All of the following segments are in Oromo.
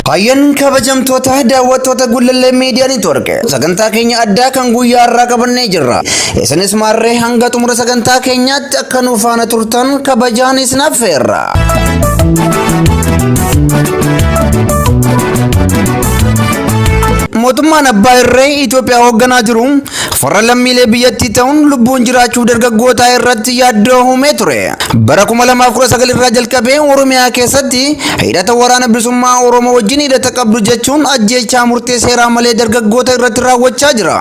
Hayyan kabajamtoota daawwattoota Gullallee Miidiyaa Neetwoork sagantaa keenya addaa kan guyyaa irraa qabannee jirra. Isinis maarree hanga xumura sagantaa keenyaatti akka nu faana turtan kabajaan isin affeerra. Mootummaan abbaa irree Itoophiyaa hoogganaa jiru farra lammiilee biyyattii ta'uun lubbuun jiraachuuf dargaggoota irratti yaaddoo uumee ture. Bara 2019 irraa jalqabee Oromiyaa keessatti hidhata waraana bilisummaa Oromoo wajjin hidhata qabdu jechuun ajjeechaa murtee seeraa malee dargaggoota irratti raawwachaa jira.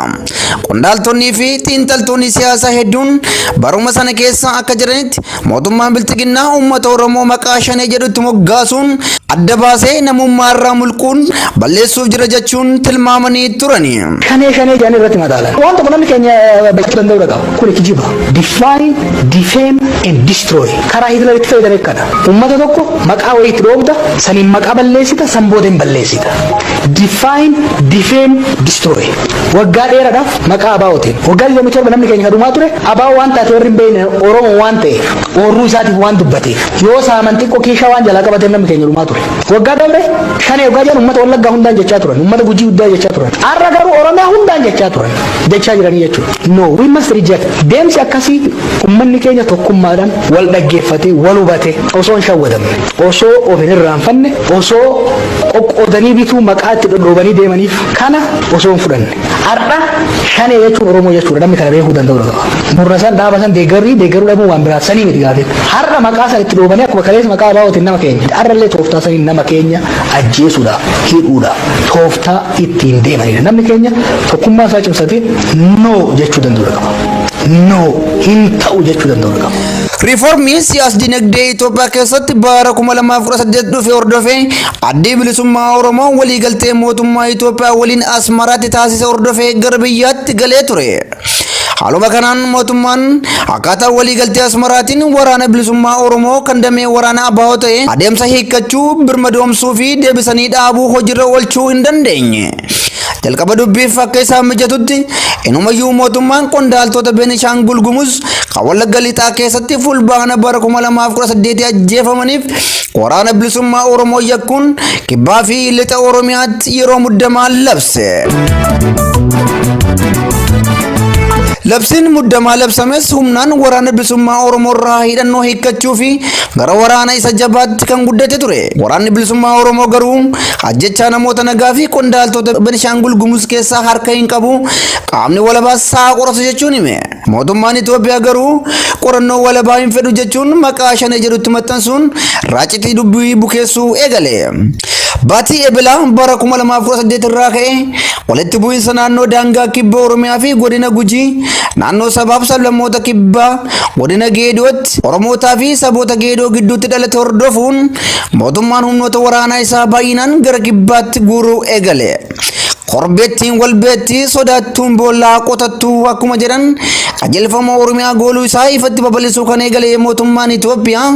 Qondaaltonnii fi xiinxaltoonni siyaasaa hedduun baruma sana keessa akka jiranitti mootummaan biltiginnaa uummata Oromoo maqaa shanee jedhutti moggaasuun adda baasee namummaa irraa mulquun balleessuuf jira jechuun tilmaamanii turani. Shanee jedhanii irratti madaala. Wanta namni keenya beekuu danda'u dhaqa. Kun kijiba. Define, defame and destroy. Karaa Hitler itti fayyadame kana. Uummata tokko maqaa wayii itti dhoobda, saniin maqaa balleessita, san booda hin balleessita. Define, defame, destroy. Waggaa dheeraadhaaf maqaa abaa'ootiin. Waggaa 27 namni keenya kadhumaa ture. Abaa'oo waan taate warri hin beekne Oromoo waan ta'eef, oorruu isaatiif waan dubbateef. Yoo saaman xiqqoo keeshaa waan jalaa qabateef namni keenya dhumaa ture. Waggaa dabre shanee waggaa jedhan uummata Wallaggaa hundaan jechaa turan. Uummata Gujii hundaan jechaa turan. Har'a garuu Oromiyaa hundaan jechaa turan. Jechaa jiranii jechuudha. No, we must reject. Deemsi akkasii uummanni keenya tokkummaadhaan wal dhaggeeffatee, wal hubatee osoo hin shawwadamne, osoo of hin irraanfanne, osoo qoqqoodanii bituu maqaa itti dhodhoobanii deemaniif kana osoo hin fudhanne. Har'a shanee jechuun Oromoo jechuudha. Namni kana beekuu danda'u qaba. Murna san dhaaba san deeggaruu dhabuu waan biraati sanii miti gaafate. Har'a maqaa san itti dhoobanii akkuma kaleessa maqaa abaa'ootiin nama keenya. Har'a illee tooftaa saniin nama keenya ajjeesuudhaaf, hidhuudhaaf tooftaa ittiin deemanidha. Namni keenya tokkummaa isaa cimsatee no jechuu danda'u qaba. No hin ta'u jechuu danda'u qaba. Riiformii siyaas dinagdee Itoophiyaa keessatti bara 2018 dhufe hordofee addi bilisummaa Oromoo waliigaltee mootummaa Itoophiyaa waliin Asmaraatti taasise hordofee gara biyyaatti galee ture. Haaluma kanaan mootummaan akkaataa waliigaltee Asmaraatiin waraana bilisummaa Oromoo kan damee waraana ABO ta'e adeemsa hiikkachuu, birmadoomsuu fi deebisanii dhaabuu hojiirra oolchuu hin dandeenye. Jalqaba dubbiif akka isaan mijatutti inumayyuu mootummaan qondaaltota Beenishaangul Gumuz kan Wallagga Lixaa keessatti fulbaana bara 2018 ajjeefamaniif waraana bilisummaa Oromoo yakkuun kibbaa fi lixa Oromiyaatti yeroo muddamaa labse. Labsiin muddamaa labsames humnaan waraana bilisummaa Oromoo irraa hidhannoo hiikkachuu fi gara waraana isa jabaatti kan guddate ture. Waraanni bilisummaa Oromoo garuu ajjechaa namoota nagaa fi qondaaltota Beenishaangul Gumuz keessaa harka hin qabu. Qaamni walabaa isaa qoratu jechuun hime. Mootummaan Itoophiyaa garuu qorannoo walabaa hin fedhu jechuun maqaa shanee jedhutti maxxansuun raacitii dubbii bukeessuu eegale. Baatii Ebilaa bara 2018 irraa ka'e walitti bu'iinsa naannoo daangaa kibba Oromiyaa fi godina Gujii naannoo sabaaf sablammoota kibbaa godina Geedootti Oromootaa fi saboota Geedoo gidduutti dhalate hordofuun mootummaan humnoota waraanaa isaa baay'inaan gara kibbaatti guuruu eegale. Korbeettiin walbeettii sodaattuun boollaa qotattuu akkuma jedhan qajeelfama Oromiyaa gooluu isaa ifatti babal'isuu kan eegale mootummaan Itoophiyaa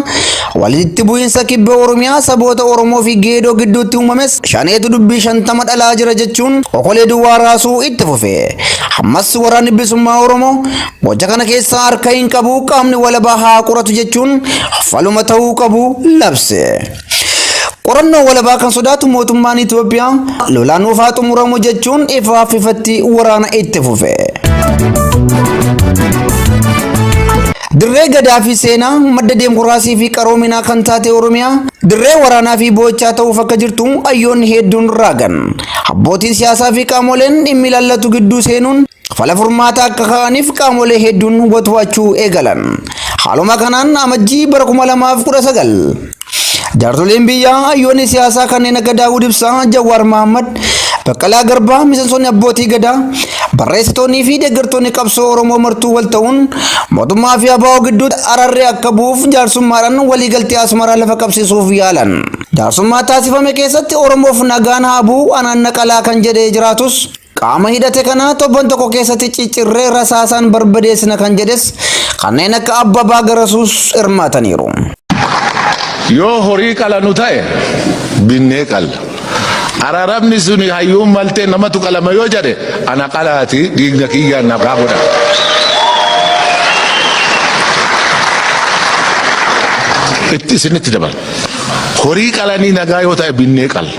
walitti bu'iinsa kibba Oromiyaa saboota Oromoo fi Geedoo gidduutti uumames shaneetu dubbii 50 dhalaa jira jechuun okolee duwwaa raasuu itti fufe. Ammas waraanni bilisummaa Oromoo gocha kana keessaa harka hin qabu, qaamni walabaa haa qoratu jechuun faluma ta'uu qabu labse. Qorannoo walabaa kan sodaatu mootummaan Itoophiyaa lolaan ufaa xumuramu jechuun ifaaf ifatti waraana itti fufe. Dirree gadaa fi seenaa madda deemokiraasii fi qaroominaa kan taate Oromiyaa dirree waraanaa fi boochaa ta'uuf akka jirtu ayyoonni hedduun raagan. Abbootiin siyaasaa fi qaamoleen dhimmi ilaallatu gidduu seenuun fala furmaata akka ka'aniif qaamolee hedduun watwaachuu eegalan. Haaluma kanaan amajjii bara 2019 jaartoleen biyyaa ayyoonni siyaasaa kanneen akka Daawud Ibsaa, Jawaar Mohammad, Baqqalaa Garbaa, miseensonni abbootii gadaa, barreessitoonnii fi deeggartoonni qabsoo Oromoo martuu wal ta'uun mootummaa fi ABO gidduutti ararree akka bu'uuf jaarsummaadhaan waliigaltee Asmaraa lafa qabsiisuuf yaalan. Jaarsummaa taasifame keessatti Oromoof nagaan haa bu'u anaan naqalaa kan jedhee jiraatus qaama hidhate kana torban tokko keessatti ciccirree rasaasaan barbadeessina kan jedhes kanneen akka Abbabaa Garasuus hirmaataniiru. Yoo horii qalanu ta'e binnee qalla. Araarabni suni hayyuun maltee namatu qalama yoo jedhe ana qalaati dhiigna kiyyaan nagaa godha. Itti isinitti dabala. Horii qalanii nagaa yoo ta'e binnee qalla.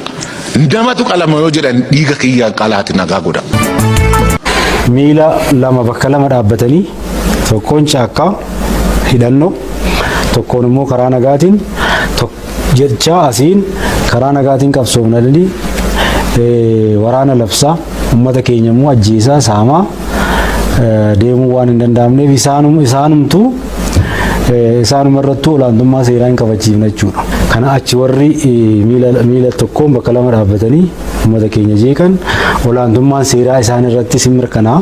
namatu qalama yoo jedhan dhiiga kiyyaa qalaati nagaa godha. Miila lama bakka lama dhaabbatanii tokkoon caakkaa hidhannoo tokkoon immoo karaa nagaatiin jecha asiin karaa nagaatiin qabsoomnalli waraana labsaa uummata keenya immoo ajjeesaa saamaa deemuu waan hin danda'amneef isaanuma irrattuu olaantummaa seeraa hin kabachiifne jechuudha. Kana achi warri miila tokkoon bakka lama dhaabbatanii uummata keenya jeeqan olaantummaan seeraa isaan irratti sin mirkanaa.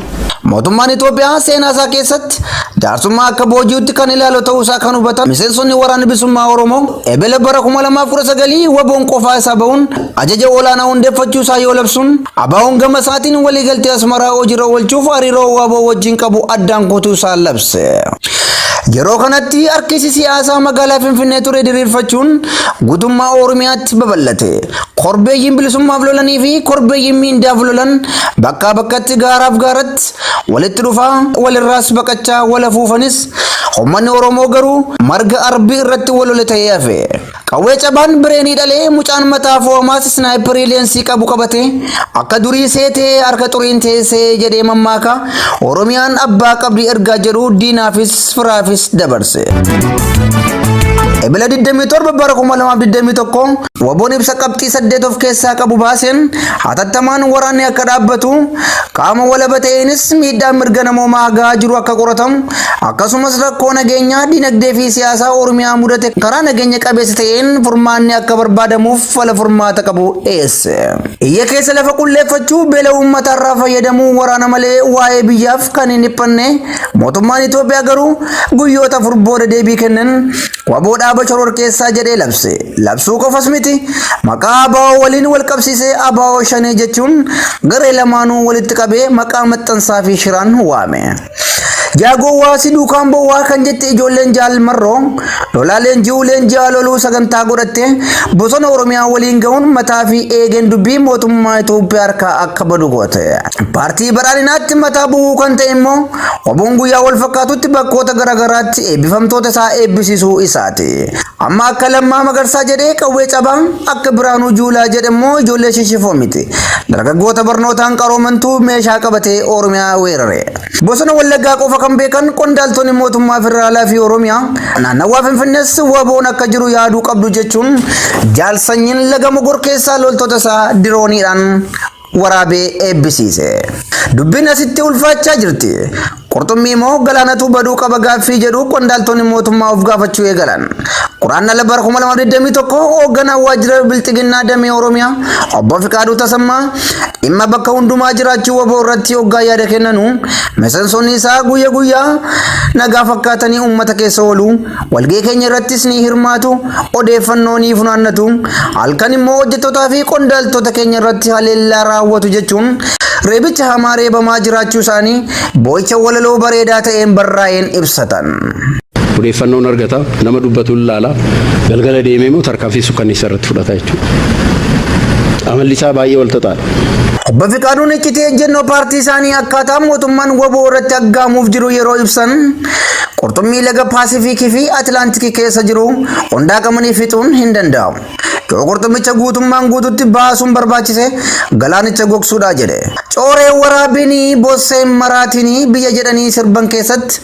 Mootummaan Itoophiyaa seenaa isaa keessatti jaarsummaa akka booji'utti kan ilaalu ta'uu isaa kan hubatan miseensonni waraana bilisummaa Oromoo ebele bara 2019 waboon qofaa isaa ba'uun ajaja olaanaa hundeeffachuu isaa yoo labsuun abaa'oon gama isaatiin waliigaltee Asmaraa hojiirra oolchuuf hariiroo waboo wajjin qabu addaan kutuu isaa labse. Yeroo kanatti harkisi siyaasaa magaalaa Finfinnee ture diriirfachuun guutummaa Oromiyaatti babal'ate. Korbeeyyiin bilisummaaf lolanii fi korbeeyyiin miindaaf lolan bakkaa bakkatti gaaraaf gaaratti walitti dhufaa walirraas baqachaa wal afuufanis uummanni Oromoo garuu marga arbii irratti wal lole ta'ee hafe. Qawwee cabaan bireenii dhalee mucaan mataa foomaas snaayiparii leensii qabu qabate akka durii seetee harka xuriin teessee jedhee mammaaka Oromiyaan abbaa qabdii ergaa jedhu diinaafis firaafis dabarse. Ebela 27 bara 2021 waboon ibsa qabxii 8 of keessaa qabu baaseen hatattamaan waraanni akka dhaabbatu qaama walaba ta'eenis miidhaan mirga namoomaa gahaa jiru akka qoratamu akkasumas rakkoo nageenyaa dinagdee fi siyaasaa Oromiyaa mudate karaa nageenya qabeessa ta'een furmaanni akka barbaadamuuf fala furmaata qabu dhiyeesse. Iyya keessa lafa qulleeffachuu beela uummatarraa fayyadamuu waraana malee waa'ee biyyaaf kan hin dhiphanne mootummaan Itoophiyaa garuu guyyoota afur booda deebii kennan waboo dhaaba shoror keessaa jedhee labse. Labsuu qofas miti maqaa abaa'oo waliin wal qabsiisee abaa'oo shanee jechuun garee lamaanuu walitti qabee maqaa maxxansaa fi shiraan waame. Jaagowwaa si duukaan bowwaa kan jette ijoolleen jaalmarroo lolaaleen ji'uuleen ji'a loluu sagantaa godhatte bosona Oromiyaa waliin ga'uun mataa fi eegeen dubbii mootummaa Itoophiyaa harkaa akka badu goote. Paartii badhaadhinaatti mataa bu'uu kan ta'e immoo waboon guyyaa wal fakkaatutti bakkoota garaagaraatti eebbifamtoota isaa eebbisiisuu isaati. Amma akka Lammaa Magarsaa jedhee qawwee cabaa akka Biraanuu Juulaa jedhamoo ijoollee shishifoo miti. Dargaggoota barnootaan qaroomantuu meeshaa qabatee Oromiyaa weerare. Bosona Wallaggaa qofa kan beekan qondaaltonni mootummaa federaalaa fi Oromiyaa naannawaa Finfinnees waboon akka jiru yaaduu qabdu jechuun jaalsanyiin laga Mogor keessaa loltoota isaa dirooniidhaan waraabee eebbisiise. Dubbiin asitti ulfaachaa jirti. Qurxummii immoo galaanatu baduu qaba gaaffii jedhu qondaaltonni mootummaa of gaafachuu eegalan. Quraanna bara 2021 hoogganaa waajjira bilxiginnaa damee Oromiyaa obbo Fiqaaduu Tasammaa dhimma bakka hundumaa jiraachuu waboo irratti hoggaa yaada kennanu miseensonni isaa guyyaa guyyaa nagaa fakkaatanii uummata keessa oolu walgee keenya irrattis ni hirmaatu odeeffannoo ni funaannatu halkan immoo hojjettootaa fi qondaaltota keenya irratti haleellaa raawwatu jechuun reebicha hamaa reebamaa jiraachuu isaanii boo'icha walaloo bareedaa ta'een barraa'een ibsatan. Odeeffannoon argata nama dubbatu ilaala galgala deemee immoo tarkaanfii sukkanneessaa irratti fudhata jechuudha. Amalli isaa baay'ee wal xaxaadha. Obbo Fiqaaduun iccitee ejjennoo paartii isaanii akkaataa mootummaan waboo irratti aggaamuuf jiru yeroo ibsan qurxummii laga Paasifiikii fi Atilaantikii keessa jiru hundaa qabanii fixuun hin danda'amu. Yoo qurxummicha guutummaan guututti baasuun barbaachise galaanicha gogsuudha jedhe. Cooree waraabinii bosseen maraatinii biyya jedhanii sirban keessatti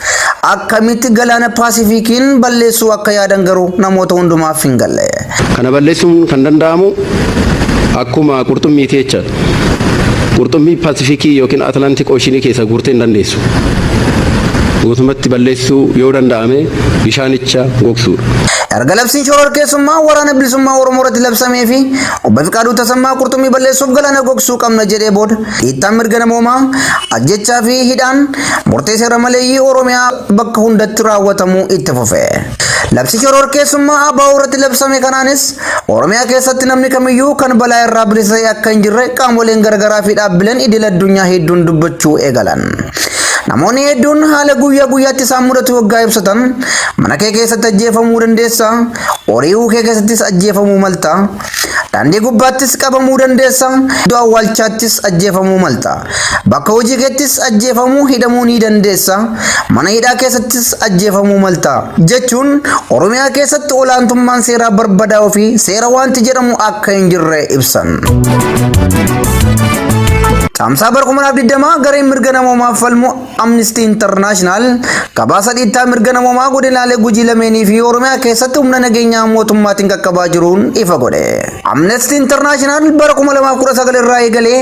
akkamitti galaana Paasifiikiin balleessuu akka yaadan garuu namoota hundumaaf hin galle. Kana balleessuun kan danda'amu akkuma qurxummiiti jecha. Qurxummii Paasifiikii yookiin Atilaantik Ooshinii keessa guurtee hin dandeessu. Guutumatti balleessuu yoo danda'ame bishaanicha gogsuudha. Erga labsiin shoror keessummaa waraana bilisummaa Oromoo irratti labsamee fi obbo Fiqaaduu Tasammaa qurxummii balleessuuf galaana gogsuu qabna jedhee booda dhiittaan mirga namoomaa ajjechaa fi hidhaan murtee seera maleeyyii Oromiyaa bakka hundatti raawwatamuu itti fufe. Labsi shoror keessummaa abaa'oo irratti labsame kanaanis Oromiyaa keessatti namni kamiyyuu kan balaa irraa bilisa akka hin jirre qaamoleen garagaraa fi dhaabbileen idil addunyaa hedduun dubbachuu eegalan. Namoonni hedduun haala guyyaa guyyaatti isaan mudatu waggaa ibsatan mana kee keessatti ajjeefamuu dandeessa, horii kee keessattis ajjeefamuu malta, daandii gubbaattis qabamuu dandeessa, iddoo awwaalchaattis ajjeefamuu malta, bakka hojii keettis ajjeefamuu hidhamuu ni dandeessa, mana hidhaa keessattis ajjeefamuu malta jechuun Oromiyaa keessatti olaantummaan seeraa barbadaa'uu fi seera wanti jedhamu akka hin jirre ibsan. Caamsaa bara 2020 gareen mirga namoomaaf falmu Amnesty International gabaasa dhiittaa mirga namoomaa godinaalee Gujii lameenii fi Oromiyaa keessatti humna nageenyaa mootummaatiin qaqqabaa jiruun ifa godhe. Amnesty International bara 2019 irraa eegalee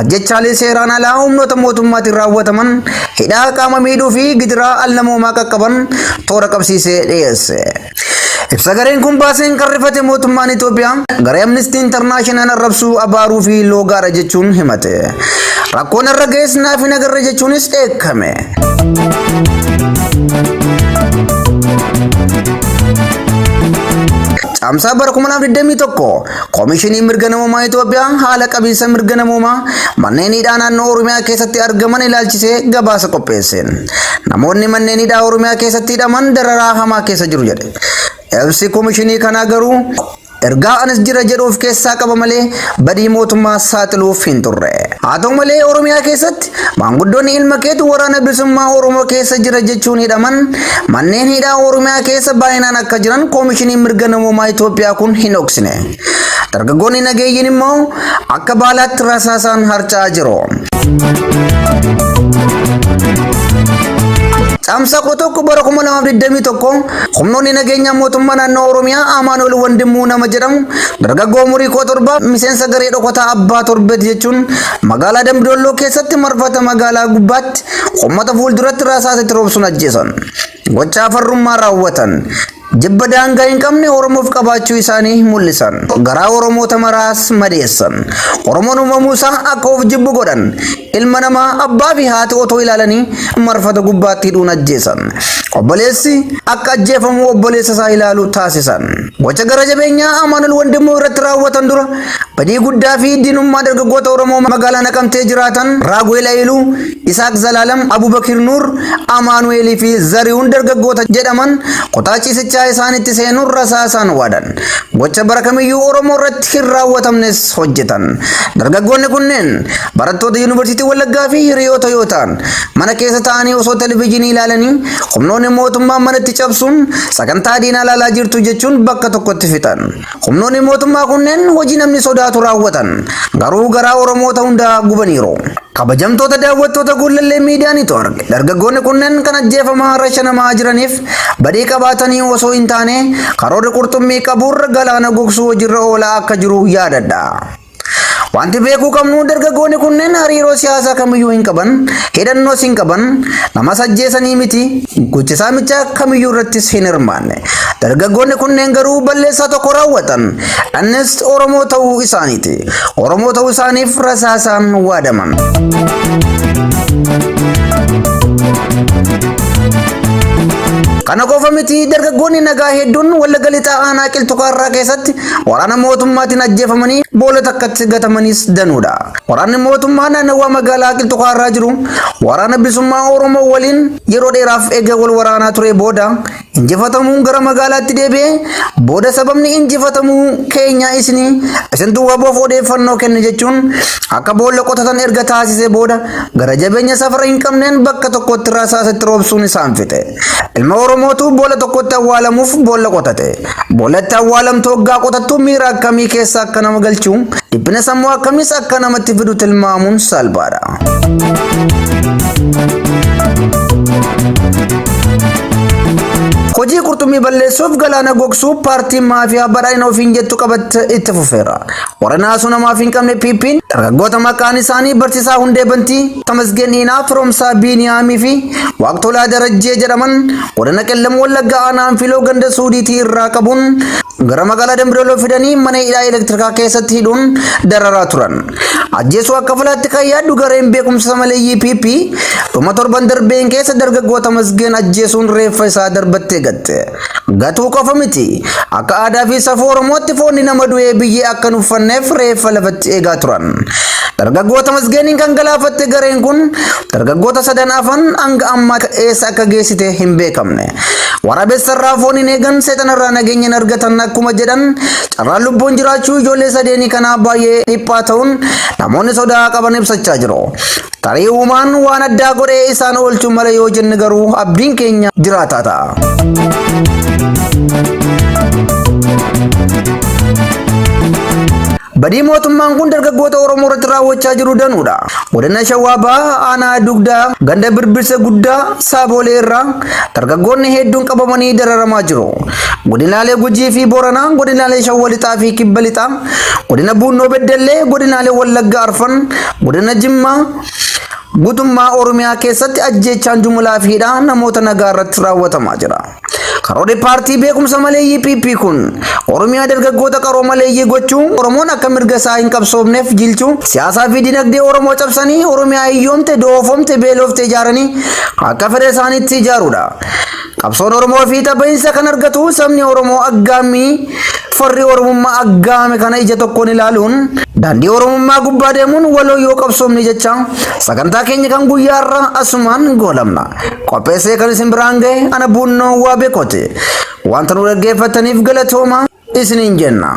ajjechaalee seeraan alaa humnoota mootummaatiin raawwataman, hidhaa qaama miidhuu fi gidiraa al namoomaa qaqqaban toora qabsiisee dhiyeesse. Ibsa gareen kun baaseen kan rifate mootummaan Itoophiyaa garee Amnesty International arrabsuu, abaaruu fi loogaadha jechuun himate. Rakkoon irra gees naaf hin agarre jechuunis dheekkame. Caamsaa bara 2021 Koomishinii mirga namoomaa Itoophiyaa haala qabiinsa mirga namoomaa manneen hidhaa naannoo Oromiyaa keessatti argaman ilaalchisee gabaasa qopheesseen. Namoonni manneen hidhaa Oromiyaa keessatti hidhaman dararaa hamaa keessa jiru jedhe. Ibsi koomishinii kanaa garuu ergaa anis jira jedhuuf keessaa qaba malee badii mootummaa saaxiluuf hin turre. Haa ta'u malee Oromiyaa keessatti maanguddoonni ilma keetu waraana bilisummaa Oromoo keessa jira jechuun hidhaman manneen hidhaa Oromiyaa keessa baay'inaan akka jiran koomishinii mirga namoomaa Itoophiyaa kun hin dhoksine. Dargaggoonni nageeyyiin immoo akka baalaatti rasaasaan harca'aa jiru. Caamsaa tokko bara 2021 humnoonni nageenyaa mootummaa naannoo Oromiyaa Amaanuel Wandimuu nama jedhamu dargaggoo umurii 17 miseensa garee dhokataa abbaa torbeet jechuun magaalaa Dambidolloo keessatti marfata magaalaa gubbaatti uummata fuulduratti rasaasatti roobsuun ajjeesan. Gochaa farrummaa raawwatan. Jibba daangaa hin qabne Oromoof qabaachuu isaanii mul'isan. Garaa Oromoota maraas madeessan. Oromoon uumamuu isaa akka of jibbu godhan. Ilma namaa abbaa fi haati otoo ilaalanii marfata gubbaatti hidhuun ajjeesan. Obboleessi akka ajjeefamu obboleessa isaa ilaalu taasisan. Gocha gara jabeenyaa Amaanuel Wandimuu irratti raawwatan dura badii guddaa fi diinummaa dargaggoota Oromoo magaalaa Naqamtee jiraatan Raaguel Ayiluu, Isaaq Zalaalam, Abubakir Nuur, Amaanuelii fi Zarihuun dargaggoota jedhaman kutaa ciisichaa isaanitti seenuun rasaasaan waadan. Gocha bara kamiyyuu Oromoo irratti hin raawwatamnes hojjetan. Dargaggoonni kunneen barattoota yuunivarsiitii Wallaggaa fi hiriyoota yoo ta'an mana keessa taa'anii osoo televizyiinii ilaalanii humnoonni mootummaa manatti cabsuun sagantaa diinaa ilaalaa jirtu jechuun bakka tokkotti fixan. Humnoonni mootummaa kunneen hojii namni sodaatu raawwatan. Garuu garaa Oromoota hundaa gubaniiru. Kabajamtoota daawwattoota Gullallee miidiyaa ni arge. Dargaggoonni kunneen kan ajjeefamaa rashanamaa jiraniif badii qabaatanii osoo hin taane karoora qurxummii qaburra galaana gogsuu hojiirra oolaa akka jiru yaadadha. Wanti beekuu qabnu dargaggoonni kunneen hariiroo siyaasaa kamiyyuu hin qaban, hidhannoos hin qaban, nama ajjeesanii miti, gocha saamichaa kamiyyuu irrattis hin hirmaanne. Dargaggoonni kunneen garuu balleessaa tokko raawwatan. Innis Oromoo ta'uu isaaniiti. Oromoo ta'uu isaaniif rasaasaan waadaman. Kana qofa miti dargaggoonni nagaa hedduun Wallagga Lixaa aanaa Qilxukaarraa keessatti waraana mootummaatiin ajjeefamanii boolla takkatti gatamaniis danuudha. Waraanni mootummaa naannawaa magaalaa Qilxukaarraa jiru waraana bilisummaa Oromoo waliin yeroo dheeraaf eega wal waraanaa ture booda injifatamuun gara magaalaatti deebi'ee booda sababni injifatamuu keenya isintu waboof odeeffannoo kenne jechuun akka boolla qotatan erga taasisee booda gara jabeenya safara hin qabneen bakka tokkotti rasaasatti roobsuun isaan fixe. Ilma Oromootu boolla tokkotti awwaalamuuf boolla qotate. Boollatti awwaalamtu waggaa qotattu miira akkamii keessa akka nama galchuu, dhiphina sammuu akkamiis akka namatti fidu tilmaamuun salphaadha. Hojii qurxummii balleessuuf galaana gogsuu paartiin maafiyaa badhaadhina ofiin jettu qabatte itti fufeera. Waraana asuu namaaf hin qabne PP'n dargaggoota maqaan isaanii Barsiisaa Hundee Bantii, Tamasgeen Dhiinaa, Firoomsaa Biiniyaamii fi Waaqtolaa Darajjee jedhaman godina Qellam Wallaggaa aanaa Anfiloo ganda Suudiitii irraa qabuun gara magaalaa Dambidolloo fidanii mana hidhaa elektirikaa keessatti hidhuun dararaa turan. Ajjeesuu akka falaatti kan yaaddu gareen beekumsa maleeyyii PP dhuma torban darbeen keessa dargaggoota Tamasgeen ajjeesuun reeffa isaa darbattee gatte. Gatuu qofa miti. Akka aadaa fi safuu Oromootti foonni nama du'ee biyyee akka hin uffanneef reeffa lafatti eegaa turan. dargaggoota masgeeniin kan galaafatte gareen kun dargaggoota sadan afan hanga ammaa eessa akka geessite hin beekamne. Waraabessarraa fooniin eegan seexanarraa nageenyaan argatan akkuma jedhan carraan lubbuun jiraachuu ijoollee sadeenii kanaa baay'ee dhiphaa ta'uun namoonni sodaa qaban ibsachaa jiru. Tarii uumaan waan addaa godhee isaan oolchuu malee yoo jenne garuu abdiin keenya jiraataa ta'a. Badii mootummaan kun dargaggoota Oromoo irratti raawwachaa jiru danuudha. Godina Shawaa Bahaa aanaa Dugdaa ganda Birbirsa Guddaa Saabolee irraa dargaggoonni hedduun qabamanii dararamaa jiru. Godinaalee Gujii fi Booranaa, godinaalee Shawwa Lixaa fi Kibba Lixaa, godina Buunnoo Beddellee, godinaalee Wallagga Arfan, godina Jimmaa guutummaa Oromiyaa keessatti ajjeechaan jumlaa fi hidhaa namoota nagaa irratti raawwatamaa jira. Karoorri paartii beekumsa maleeyyii PP kun Oromiyaa dargaggoota qaroo maleeyyii gochuun Oromoon akka mirga isaa hin qabsoofneef jilchuu siyaasaa fi dinagdee Oromoo cabsanii Oromiyaa hiyyoomte doofomte beelofte ijaaranii akka fedha isaaniitti ijaaruudha. Qabsoon Oromoo fi taphiinsa kan argatu sabni Oromoo aggaammii farri Oromummaa aggaame kana ija tokkoon ilaaluun daandii Oromummaa gubbaa deemuun waloo yoo qabsoomne jecha sagantaa keenya kan guyyaarra asumaan goolamna. Qopheessee kan isin biraan ga'e ana Buunnoo waa beekote. Wanta nu dhaggeeffataniif galatooma isiniin jenna.